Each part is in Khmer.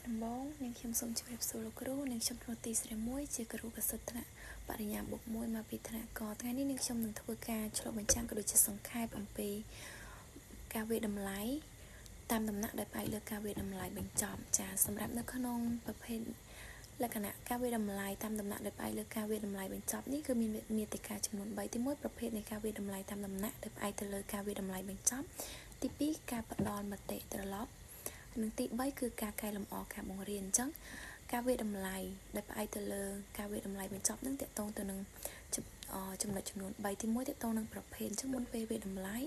ដំបងនាងខ្ញុំសូមជម្រាបសួរលោកគ្រូនាងខ្ញុំធ្លាប់ទីស្រីមួយជាគ្រូកសិដ្ឋៈបរិញ្ញាបត្រ1មកពីថ្នាក់កថ្ងៃនេះនាងខ្ញុំនឹងធ្វើការឆ្លុះបញ្ចាំងក៏ដូចជាសង្ខេបអំពីការវិតម្លៃតាមដំណាក់ដែលផ្អែកលើការវិតម្លៃបញ្ចប់ចាសម្រាប់នៅក្នុងប្រភេទលក្ខណៈការវិតម្លៃតាមដំណាក់ដែលផ្អែកលើការវិតម្លៃបញ្ចប់នេះគឺមានមាតិកាចំនួន3ទី1ប្រភេទនៃការវិតម្លៃតាមដំណាក់ដែលផ្អែកទៅលើការវិតម្លៃបញ្ចប់ទី2ការផ្ដល់មតិត្រឡប់និងទី3គឺការកែលម្អការបង្រៀនអញ្ចឹងការវិតម្លៃដែលផ្អែកទៅលើការវិតម្លៃបញ្ចប់នឹងតកតងទៅនឹងចំណុចចំនួន3ទី1តកតងនឹងប្រភេទអញ្ចឹងមុនពេលវិតម្លៃ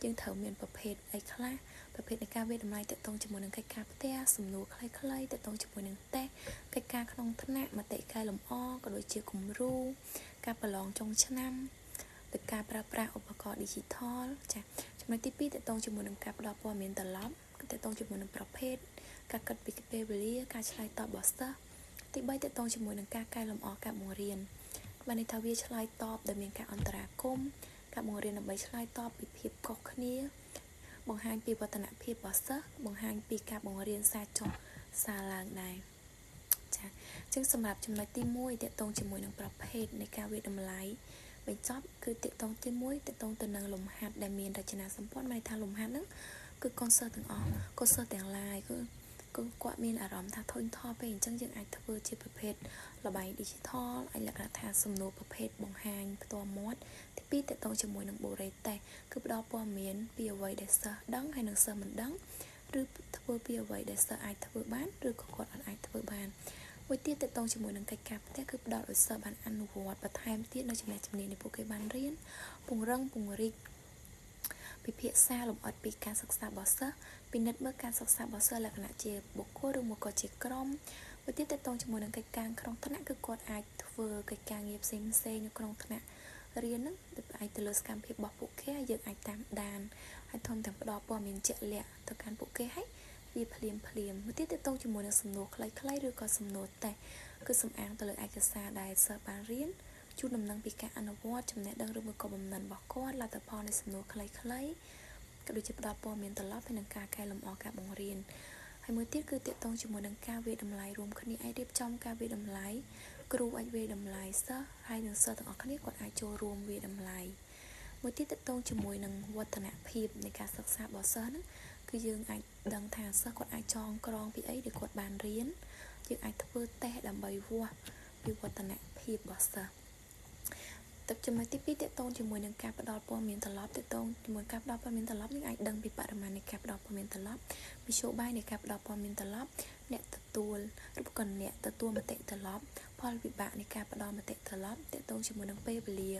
យើងត្រូវមានប្រភេទអីខ្លះប្រភេទនៃការវិតម្លៃតកតងជាមួយនឹងកិច្ចការផ្ទះសំណួរខ្លីៗតកតងជាមួយនឹងតេស្តកិច្ចការក្នុងថ្នាក់មតិកែលម្អក៏ដូចជាគំរូការប្រឡងចុងឆ្នាំទៅការប្រើប្រាស់ឧបករណ៍ digital ចាចំណុចទី2តកតងជាមួយនឹងការផ្ដល់ព័ត៌មានត្រឡប់តកតងជាមួយនឹងប្រភេទការកាត់ពីពេលវេលាការឆ្លើយតបរបស់សិស្សទី3តកតងជាមួយនឹងការកែលម្អការបង្រៀនបានន័យថាវាឆ្លើយតបដោយមានការអន្តរាគមន៍ការបង្រៀនដើម្បីឆ្លើយតបពីភាពខុសគ្នាបង្ហាញពីវឌ្ឍនភាពរបស់សិស្សបង្ហាញពីការបង្រៀនសារចុះសារឡើងដែរចាអញ្ចឹងសម្រាប់ចំណុចទី1តកតងជាមួយនឹងប្រភេទនៃការវិតម្លៃបញ្ចប់គឺតកតងទី1តកតងទៅនឹងលំហាត់ដែលមានរចនាសម្ព័ន្ធមានន័យថាលំហាត់ហ្នឹងគឺកូនសិស្សទាំងអស់កូនសិស្សទាំងឡាយគឺគាត់មានអារម្មណ៍ថាធុញថប់ពេកអញ្ចឹងយើងអាចធ្វើជាប្រភេទល្បែង digital អាចលក្ខណៈថាសំណួរប្រភេទបង្ហាញផ្ទាល់មាត់ទី2តកតងជាមួយនឹងបូរេតេគឺផ្ដល់ព័ត៌មានពីអ្វីដែលសិស្សដឹងហើយនិងសិស្សមិនដឹងឬធ្វើពីអ្វីដែលសិស្សអាចធ្វើបានឬក៏គាត់អាចធ្វើបានមួយទៀតតកតងជាមួយនឹងកិច្ចការផ្ទះគឺផ្ដល់ឲ្យសិស្សបានអនុវត្តបន្ថែមទៀតនៅចំណេះជំនាញដែលពួកគេបានរៀនពង្រឹងពង្រីកពិភាក្សាលម្អិតពីការសិក្សារបស់សិស្សពិនិត្យមើលការសិក្សារបស់សិស្សលក្ខណៈជាបុគ្គលឬមកក៏ជាក្រុមមួយទៀតតកតងជាមួយនឹងកិច្ចការក្នុងថ្នាក់គឺគាត់អាចធ្វើកិច្ចការងារផ្សេងៗនៅក្នុងថ្នាក់រៀនហ្នឹងអាចទៅលើសកម្មភាពរបស់ពួកគេហើយយើងអាចតាមដានហើយធំទាំងផ្ដល់ព័ត៌មានជាក់លាក់ទៅកាន់ពួកគេហើយវាភ្លាមមួយទៀតតកតងជាមួយនឹងសំណួរខ្លីៗឬក៏សំណួរតេស្តគឺសំអាងទៅលើឯកសារដែលសិស្សបានរៀនជូនដំណឹងពីការអនុវត្តចំណេះដឹងឬក៏បំណិនរបស់គាត់លទ្ធផលនៃសំណួរខ្លីៗក៏ដូចជាផ្ដល់ព័ត៌មានត្រឡប់ទៅនឹងការកែលម្អការបង្រៀនហើយមួយទៀតគឺតកតងជាមួយនឹងការវិតម្លៃរួមគ្នាអាចរៀបចំការវិតម្លៃគ្រូអាចវិតម្លៃសិស្សហើយនិងសិស្សទាំងអស់គ្នាគាត់អាចចូលរួមវិតម្លៃមួយទៀតតកតងជាមួយនឹងវឌ្ឍនភាពនៃការសិក្សារបស់សិស្សហ្នឹងគឺយើងអាចដឹងថាសិស្សគាត់អាចចងក្រងពីអីដែលគាត់បានរៀនយើងអាចធ្វើតេស្តដើម្បីវាស់ពីវឌ្ឍនភាពរបស់សិស្សទឹកចំណុចទី2តកតងជាមួយនឹងការផ្ដល់ព័ត៌មានត្រឡប់តកតងជាមួយការផ្ដល់ព័ត៌មានត្រឡប់នេះអាចដឹងពីបរិមាណនៃការផ្ដល់ព័ត៌មានត្រឡប់មធ្យោបាយនៃការផ្ដល់ព័ត៌មានត្រឡប់អ្នកទទួលឬក៏អ្នកទទួលមតិត្រឡប់ផលវិបាកនៃការផ្ដល់មតិត្រឡប់តកតងជាមួយនឹងពេលវេលា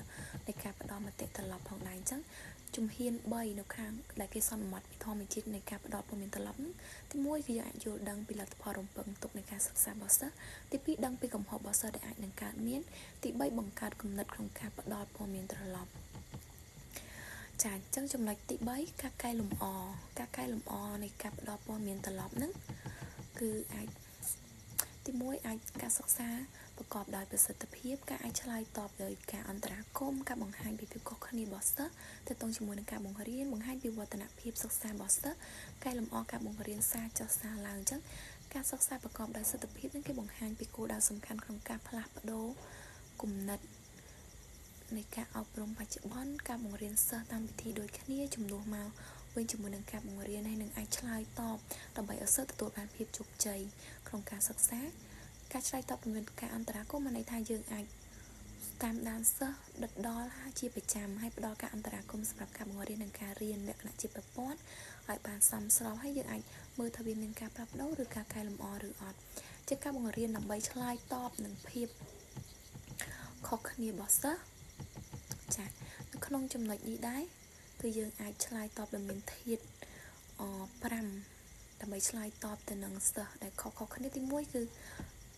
នៃការផ្ដល់មតិត្រឡប់ផងដែរអញ្ចឹងជំហាន3នៅខាងដែលគេសន្មត់ពីធម្មជាតិនៃការផ្ដល់ព័ត៌មានត្រឡប់ទី1គឺយើងអាចយល់ដឹងពីលទ្ធផលរំពឹងទុកនៃការសិក្សារបស់សិស្សទី2ដឹងពីកំហុសរបស់សិស្សដែលអាចនឹងកើតមានទី3បង្កើតគំនិតក្នុងការផ្ដល់ព័ត៌មានត្រឡប់ចាអញ្ចឹងចំណុចទី3ការកែលម្អនៃការផ្ដល់ព័ត៌មានត្រឡប់ហ្នឹងគឺអាចទី1អាចការសិក្សាប្រកបដោយប្រសិទ្ធភាពការអាចឆ្លើយតបដោយការអន្តរាគមន៍ការបង្ហាញពីភាពខុសគ្នារបស់សិស្សទៅតងជាមួយនឹងការបង្រៀនបង្ហាញពីវឌ្ឍនភាពសិក្សារបស់សិស្សកែលម្អការបង្រៀនសារចុះសារឡើងអញ្ចឹងការសិក្សាប្រកបដោយសិទ្ធិភាពនឹងគេបង្ហាញពីគោលដៅសំខាន់ក្នុងការផ្លាស់ប្ដូរគំនិតនៃការអប់រំបច្ចុប្បន្នការបង្រៀនសិស្សតាមវិធីដូចគ្នាជំនួសមកវិញជាមួយនឹងការបង្រៀនហើយនឹងអាចឆ្លើយតបដើម្បីឲ្យសិស្សទទួលបានភាពជោគជ័យក្នុងការសិក្សាការឆ្លើយតបទៅនឹងការអន្តរាគមន៍មានន័យថាយើងអាចតាមដានសិស្សដិតដល់ជាប្រចាំហើយផ្ដល់ការអន្តរាគមន៍សម្រាប់ការបង្រៀននិងការរៀនលក្ខណៈជាប្រព័ន្ធឲ្យបានសមស្របហើយយើងអាចមើលថាវាមានការផ្លាស់ប្ដូរឬការកែលម្អឬអត់ជាការបង្រៀនដើម្បីឆ្លើយតបនឹងភាពខុសគ្នារបស់សិស្សចានៅក្នុងចំណុចនេះដែរគឺយើងអាចឆ្លើយតបដោយមានធាតុ5ដើម្បីឆ្លើយតបទៅនឹងសិស្សដែលខុសគ្នាទី1គឺ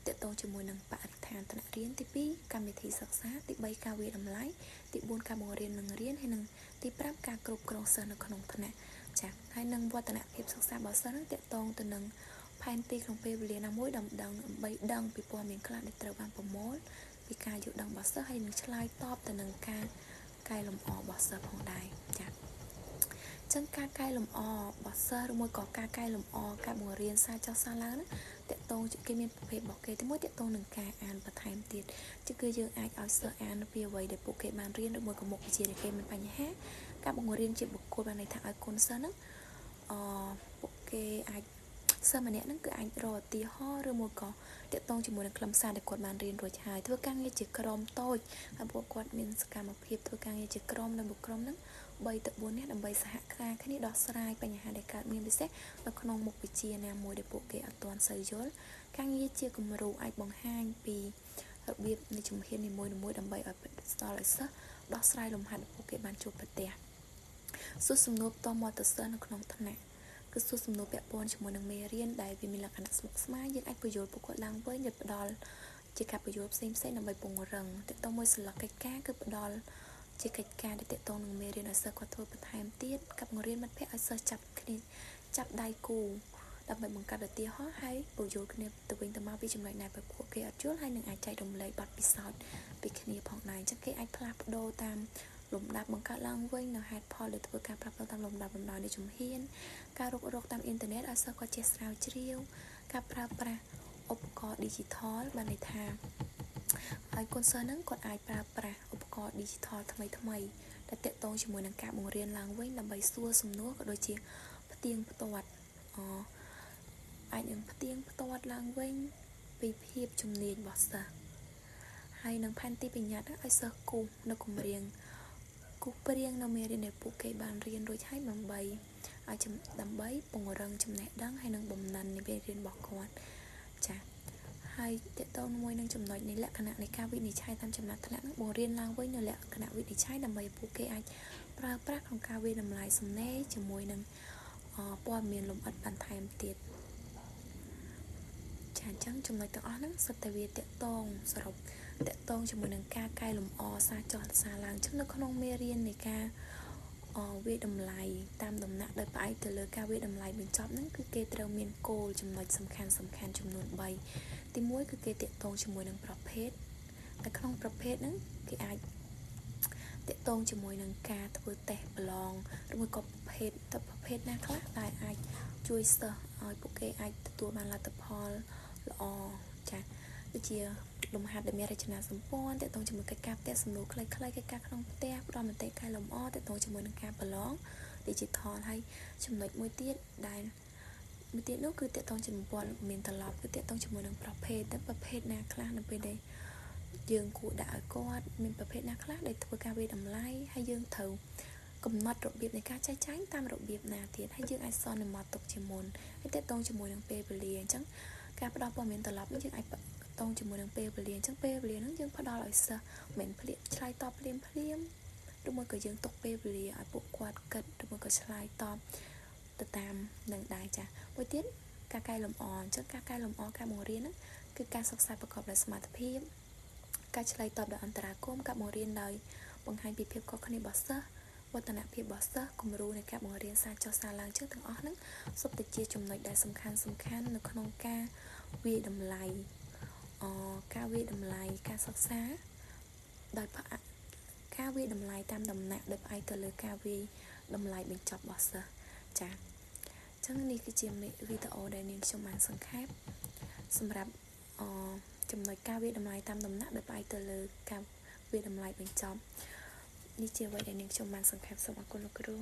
តកតងជាមួយនឹងបរិស្ថានថ្នាក់រៀនទី2កម្មវិធីសិក្សាទី3ការវិតម្លៃទី4ការបង្រៀននិងរៀនហើយនិងទី5ការគ្រប់គ្រងសិស្សនៅក្នុងថ្នាក់ចាហើយនឹងវឌ្ឍនភាពសិក្សារបស់សិស្សនឹងតកតងទៅនឹងផែនទីក្នុងពេលវេលាណាមួយដើម្បីដឹងពីព័ត៌មានខ្លះដែលត្រូវបានប្រមូលពីការយល់ដឹងរបស់សិស្សហើយនឹងឆ្លើយតបទៅនឹងការកែលម្អរបស់សិស្សផងដែរចាអ ចឹងការកែលម្អរបស់សិស្សឬមួយក៏ការកែលម្អការបង្រៀនសារចោះសារឡើងហ្នឹងតកតងគេមានប្រភេទរបស់គេទីមួយតកតងនឹងការអានបន្ថែមទៀតគឺយើងអាចឲ្យសិស្សអានពីអ្វីដែលពួកគេបានរៀនឬមួយក៏មុខវិជ្ជាដែលគេមានបញ្ហាការបង្រៀនជាបុគ្គលបានន័យថាឲ្យកូនសិស្សហ្នឹងពួកគេអាចសិស្សម្នាក់ហ្នឹងគឺអាចរកឧទាហរណ៍ឬមួយក៏តកតងជាមួយនឹងខ្លឹមសារដែលគាត់បានរៀនរួចហើយធ្វើការងារជាក្រុមតូចហើយពួកគាត់មានសកម្មភាពធ្វើការងារជាក្រុមនៅក្រុមហ្នឹង3ទៅ4នាក់ដើម្បីសហការគ្នាដោះស្រាយបញ្ហាដែលកើតមានពិសេសនៅក្នុងមុខវិជ្ជាណាមួយដែលពួកគេអត់ទាន់សូវយល់ការងារជាគំរូអាចបង្ហាញពីរបៀបនៃជំហាននីមួយៗដើម្បីឲ្យផ្ដល់ឲ្យសិស្សដោះស្រាយលំហាត់ពួកគេបានជួបប្រទះសួរសំណួរផ្ទាល់មកទៅសិស្សនៅក្នុងថ្នាក់គឺសួរសំណួរពាក់ព័ន្ធជាមួយនឹងមេរៀនដែលវាមានលក្ខណៈស្មុគស្មាញយើងអាចបញ្យល់ពួកគាត់ឡើងវិញឬផ្ដល់ជាការបញ្យល់ផ្សេងៗដើម្បីពង្រឹងតើតើមួយសិលកិច្ចការគឺផ្ដល់ជាកិច្ចការដែលតកតងនឹងមេរៀនឲ្យសិស្សគាត់ធ្វើបន្ថែមទៀតกับបង្រៀនមិត្តភ័ក្តិឲ្យសិស្សចាប់ដៃគូដើម្បីបង្កើតឧទាហរណ៍ហើយពន្យល់គ្នាទៅវិញទៅមកពីចំណុចណាដែលពួកគេអត់យល់ហើយនឹងអាចចែករំលែកបទពិសោធន៍ពីគ្នាផងដែរអញ្ចឹងគេអាចផ្លាស់ប្ដូរតាមលំដាប់បង្កើតឡើងវិញនៅហេតុផលដែលធ្វើការផ្លាស់ប្ដូរតាមលំដាប់លំដោយនៃជំហានការរកតាមអ៊ីនធឺណិតឲ្យសិស្សគាត់ចេះស្រាវជ្រាវការប្រើប្រាស់ឧបករណ៍ digital បានន័យថាហើយកូនសិស្សហ្នឹងគាត់អាចប្រើប្រាស់ឧបករណ៍ digital ថ្មីដែលទាក់ទងជាមួយនឹងការបង្រៀនឡើងវិញដើម្បីសួរសំណួរក៏ដូចជាផ្ទៀងផ្ទាត់អាចនឹងផ្ទៀងផ្ទាត់ឡើងវិញពីភាពជំនាញរបស់សិស្សហើយនឹងផែនទីបញ្ញត្តិឲ្យសិស្សគូសនៅគម្រៀងគូសព្រៀងនៅមេរៀនដែលពួកគេបានរៀនរួចហើយដើម្បីពង្រឹងចំណេះដឹងហើយនឹងបំណិននៃមេរៀនរបស់គាត់ចា៎ហើយតកតងមួយនឹងចំណុចនៃលក្ខណៈនៃការវិនិច្ឆ័យតាមចំណាត់ថ្នាក់នឹងបង្រៀនឡើងវិញនៅលក្ខណៈវិនិច្ឆ័យដើម្បីពួកគេអាចប្រើប្រាស់ក្នុងការវិតម្លៃសំណេរជាមួយនឹងព័ត៌មានលម្អិតបន្ថែមទៀតចាអញ្ចឹងចំណុចទាំងអស់ហ្នឹងសុទ្ធតែវាតកតងសរុបតកតងជាមួយនឹងការកែលម្អសារចោះសារឡើងអញ្ចឹងនៅក្នុងមេរៀននៃការវាតម្លៃតាមដំណាក់ដោយផ្អែកទៅលើការវាតម្លៃបញ្ចប់ហ្នឹងគឺគេត្រូវមានគោលចំណុចសំខាន់ចំនួន3ទី1គឺគេតាក់ទងជាមួយនឹងប្រភេទនៅក្នុងប្រភេទហ្នឹងគេអាចតាក់ទងជាមួយនឹងការធ្វើតេស្តប្រឡងឬមួយក៏ប្រភេទណាខ្លះដែលអាចជួយសិស្សឲ្យពួកគេអាចទទួលបានលទ្ធផលល្អចា៎ដូចជាលំហាត់ដែលមានរចនាសម្ព័ន្ធតាក់ទងជាមួយកិច្ចការផ្ទះសំណួរខ្លីៗកិច្ចការក្នុងផ្ទះផ្ដល់មតិកែលម្អតាក់ទងជាមួយនឹងការប្រឡង digital ហើយចំណុចមួយទៀតនោះគឺតាក់ទងជាមួយព័ត៌មានត្រឡប់គឺតាក់ទងជាមួយនឹងប្រភេទណាខ្លះនៅពេលដែលយើងគួរដាក់ឲ្យគាត់មានប្រភេទណាខ្លះដែលធ្វើការវាតម្លៃហើយយើងត្រូវកំណត់របៀបនៃការចែកចាយតាមរបៀបណាទៀតហើយយើងអាចសន្មតទុកជាមុនហើយតាក់ទងជាមួយនឹងពេលវេលាអញ្ចឹងការផ្ដល់ព័ត៌មានត្រឡប់នេះយើងអាចតងជាមួយនឹងពេលវេលាអញ្ចឹងពេលវេលាហ្នឹងយើងផ្ដល់ឲ្យសិស្សមិនភ្លាមឆ្លើយតបភ្លាមឬមួយក៏យើងទុកពេលវេលាឲ្យពួកគាត់គិតឬមួយក៏ឆ្លើយតបទៅតាមនឹងដែរចា៎មួយទៀតការកែលម្អអញ្ចឹងការកែលម្អការបង្រៀនហ្នឹងគឺការសិក្សាប្រកបដោយសមត្ថភាពការឆ្លើយតបដោយអន្តរាគមន៍ការបង្រៀនដោយបង្ហាញពីភាពខុសគ្នារបស់សិស្សវឌ្ឍនភាពរបស់សិស្សគំរូនៃការបង្រៀនសារចុះសារឡើងជើងទាំងអស់ហ្នឹងសុទ្ធតែជាចំណុចដែលសំខាន់នៅក្នុងការវាយតម្លៃការសិក្សាដោយការវាយតម្លៃតាមដំណាក់ដោយផ្អែកទៅលើការវាយតម្លៃបញ្ចប់របស់សិស្សចា៎អញ្ចឹងនេះគឺជាវីដេអូដែលនាងខ្ញុំបានសង្ខេបសម្រាប់ចំណុចការវាយតម្លៃតាមដំណាក់ដោយផ្អែកទៅលើការវាយតម្លៃបញ្ចប់នេះជាអ្វីដែលនាងខ្ញុំបានសង្ខេបសូមអរគុណលោកគ្រូ